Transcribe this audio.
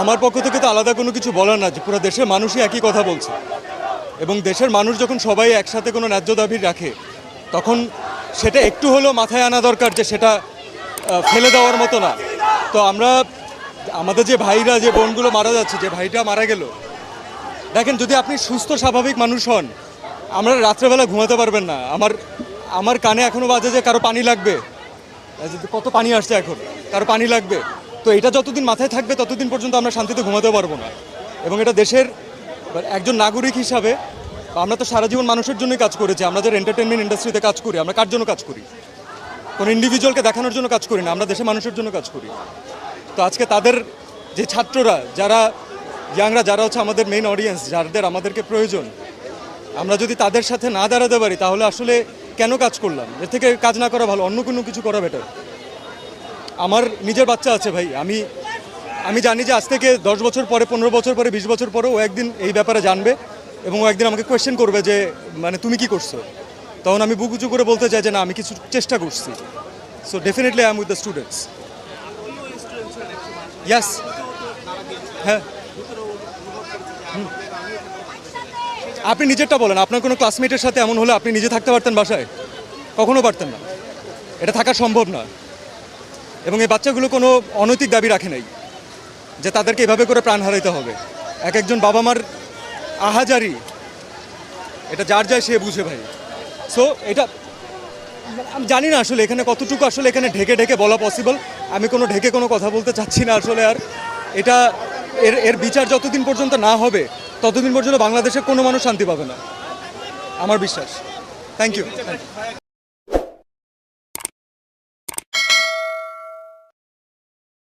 আমার পক্ষ থেকে তো আলাদা কোনো কিছু বলার না, যে পুরো দেশের মানুষই একই কথা বলছে, এবং দেশের মানুষ যখন সবাই একসাথে কোনো ন্যায্য দাবি রাখে তখন সেটা একটু হলেও মাথায় আনা দরকার যে সেটা ফেলে দেওয়ার মতো না। তো আমরা আমাদের যে ভাইরা, যে বোনগুলো মারা যাচ্ছে, যে ভাইটা মারা গেল, দেখেন যদি আপনি সুস্থ স্বাভাবিক মানুষ হন, আমরা রাত্রেবেলা ঘুমাতে পারবেন না। আমার কানে এখনও বাজে যে কারো পানি লাগবে, কত পানি আসছে এখন, কারো পানি লাগবে। তো এটা যতদিন মাথায় থাকবে ততদিন পর্যন্ত আমরা শান্তিতে ঘুমাতে পারবো না। এবং এটা দেশের একজন নাগরিক হিসাবে আমরা তো সারা জীবন মানুষের জন্যই কাজ করেছি। আমরা যারা এন্টারটেনমেন্ট ইন্ডাস্ট্রিতে কাজ করি, আমরা কার জন্য কাজ করি? কোনো ইন্ডিভিজুয়ালকে দেখানোর জন্য কাজ করি না, আমরা দেশের মানুষের জন্য কাজ করি। তো আজকে তাদের যে ছাত্ররা, যারা ইয়াংরা, যারা হচ্ছে আমাদের মেইন অডিয়েন্স, যাদের আমাদেরকে প্রয়োজন, আমরা যদি তাদের সাথে না দাঁড়াতে পারি তাহলে আসলে কেন কাজ করলাম? এর থেকে কাজ না করা ভালো, অন্য কোনো কিছু করা বেটার। আমার নিজের বাচ্চা আছে ভাই, আমি জানি যে আজ থেকে 10 বছর পরে, 15 বছর পরে, 20 বছর পরে ও একদিন এই ব্যাপারে জানবে এবং ও একদিন আমাকে কোয়েশ্চেন করবে যে মানে তুমি কি করছো। তখন আমি বুক উঁচু করে বলতে চাই যে না, আমি কিছু চেষ্টা করছি। So definitely I am with the students. Yes, হ্যাঁ। আপনি নিজেরটা বলেন, আপনার কোনো ক্লাসমেটের সাথে এমন হলে আপনি নিজে থাকতে পারতেন বাসায়? কখনো পারতেন না, এটা থাকা সম্ভব না। এবং এই বাচ্চাগুলো কোনো অনৈতিক দাবি রাখে নাই যে তাদেরকে এভাবে করে প্রাণ হারাইতে হবে। এক একজন বাবা মার আহাজারি, এটা যার যায় সে বুঝে ভাই। সো এটা আমি জানি না আসলে এখানে কতটুকু আসলে এখানে ঢেকে ঢেকে বলা পসিবল। আমি কোনো ঢেকে কোনো কথা বলতে চাচ্ছি না আসলে। আর এটা এর বিচার যতদিন পর্যন্ত না হবে ততদিন পর্যন্ত বাংলাদেশের কোনো মানুষ শান্তি পাবে না, আমার বিশ্বাস। Thank you.